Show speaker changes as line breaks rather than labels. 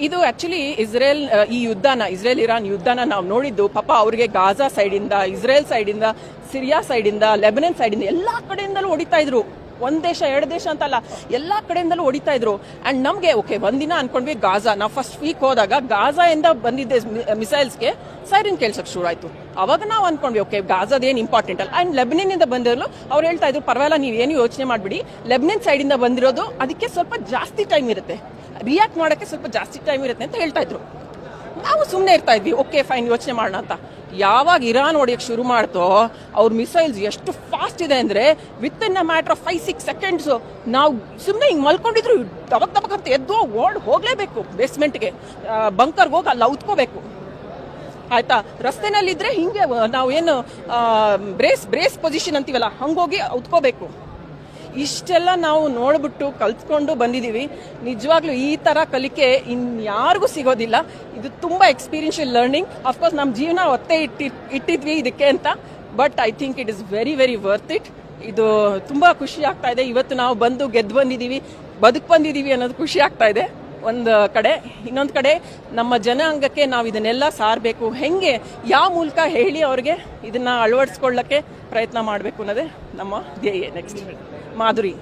ಇದು actually Israel Iran ಯುದ್ಧನ ನಾವು ನೋಡಿದ್ದು ಪಾಪ ಅವ್ರಿಗೆ ಗಾಜಾ ಸೈಡಿಂದ, ಇಸ್ರೇಲ್ ಸೈಡಿಂದ, ಸಿರಿಯಾ ಸೈಡಿಂದ, ಲೆಬನನ್ ಸೈಡಿಂದ ಎಲ್ಲ ಕಡೆಯಿಂದಲೂ ಹೊಡಿತಾ ಇದ್ರು. ಒಂದ್ ದೇಶ ಎರಡು ದೇಶ ಅಂತಲ್ಲ, ಎಲ್ಲಾ ಕಡೆಯಿಂದಲೂ ಹೊಡಿತಾ ಇದ್ರು. ಅಂಡ್ ನಮ್ಗೆ ಓಕೆ ಒಂದಿನ ಅನ್ಕೊಂಡ್ವಿ ಗಾಜಾ, ನಾವು ಫಸ್ಟ್ ವೀಕ್ ಹೋದಾಗ ಗಾಜಾ ಇಂದ ಬಂದಿದ್ದೆ ಮಿಸೈಲ್ಸ್ಗೆ ಸೈರಿನ್ ಕೇಳ್ಸಕ್ ಶುರು ಆಯ್ತು. ಅವಾಗ ನಾವು ಅನ್ಕೊಂಡ್ವಿ ಓಕೆ ಗಾಜಾದೇನು ಇಂಪಾರ್ಟೆಂಟ್ ಅಲ್ಲ. ಅಂಡ್ ಲೆಬನಿನ್ ಇಂದ ಬಂದಿರಲು ಅವ್ರು ಹೇಳ್ತಾ ಇದ್ರು ಪರವಾಗಿಲ್ಲ, ನೀವೇನು ಯೋಚನೆ ಮಾಡ್ಬಿಡಿ, ಲೆಬನಿನ್ ಸೈಡ್ ಇಂದ ಬಂದಿರೋದು ಅದಕ್ಕೆ ಸ್ವಲ್ಪ ಜಾಸ್ತಿ ಟೈಮ್ ಇರುತ್ತೆ, ರಿಯಾಕ್ಟ್ ಮಾಡೋಕ್ಕೆ ಸ್ವಲ್ಪ ಜಾಸ್ತಿ ಟೈಮ್ ಇರುತ್ತೆ ಅಂತ ಹೇಳ್ತಾ ಇದ್ರು. ನಾವು ಸುಮ್ಮನೆ ಇರ್ತಾ ಇದ್ವಿ, ಓಕೆ ಫೈನ್ ಯೋಚನೆ ಮಾಡೋಣ ಅಂತ. ಯಾವಾಗ ಇರಾನ್ ಹೊಡೆಯಕ್ಕೆ ಶುರು ಮಾಡ್ತೋ ಅವ್ರ ಮಿಸೈಲ್ಸ್ ಎಷ್ಟು ಫಾಸ್ಟ್ ಇದೆ ಅಂದರೆ with in a matter of 5-6 seconds ನಾವು ಸುಮ್ಮನೆ ಹಿಂಗೆ ಮಲ್ಕೊಂಡಿದ್ರು ದಬಕ್ ಅಂತ ಎದ್ದು ಹೋಗಲೇಬೇಕು ಬೇಸ್ಮೆಂಟ್ಗೆ, ಬಂಕರ್ಗೆ ಹೋಗಿ ಅಲ್ಲಿ ಉತ್ಕೋಬೇಕು ಆಯ್ತಾ. ರಸ್ತೆನಲ್ಲಿದ್ದರೆ ಹಿಂಗೆ ನಾವು ಏನು ಬ್ರೇಸ್ ಪೊಸಿಷನ್ ಅಂತೀವಲ್ಲ ಹಂಗೋಗಿ ಉತ್ಕೋಬೇಕು. ಇಷ್ಟೆಲ್ಲ ನಾವು ನೋಡ್ಬಿಟ್ಟು ಕಲ್ತ್ಕೊಂಡು ಬಂದಿದ್ದೀವಿ. ನಿಜವಾಗ್ಲೂ ಈ ಥರ ಕಲಿಕೆ ಇನ್ಯಾರಿಗೂ ಸಿಗೋದಿಲ್ಲ. ಇದು ತುಂಬ ಎಕ್ಸ್ಪೀರಿಯನ್ಷಿಯಲ್ ಲರ್ನಿಂಗ್. ಅಫ್ಕೋರ್ಸ್ ನಮ್ಮ ಜೀವನ ಒತ್ತೆ ಇಟ್ಟಿದ್ವಿ ಇದಕ್ಕೆ ಅಂತ, but I think it is very very worth it. ಇದು ತುಂಬ ಖುಷಿ ಆಗ್ತಾ ಇದೆ. ಇವತ್ತು ನಾವು ಗೆದ್ದು ಬಂದಿದ್ದೀವಿ, ಬಂದಿದ್ದೀವಿ ಅನ್ನೋದು ಖುಷಿ ಆಗ್ತಾ ಇದೆ ಒಂದು ಕಡೆ. ಇನ್ನೊಂದು ಕಡೆ ನಮ್ಮ ಜನಾಂಗಕ್ಕೆ ನಾವು ಇದನ್ನೆಲ್ಲ ಸಾರಬೇಕು, ಹೆಂಗೆ ಯಾವ ಮೂಲಕ ಹೇಳಿ ಅವ್ರಿಗೆ ಇದನ್ನು ಅಳವಡಿಸ್ಕೊಳ್ಳೋಕ್ಕೆ ಪ್ರಯತ್ನ ಮಾಡಬೇಕು ಅನ್ನೋದೇ ನಮ್ಮ ಧ್ಯೇಯ. ನೆಕ್ಸ್ಟ್ ಮಾಧುರಿ.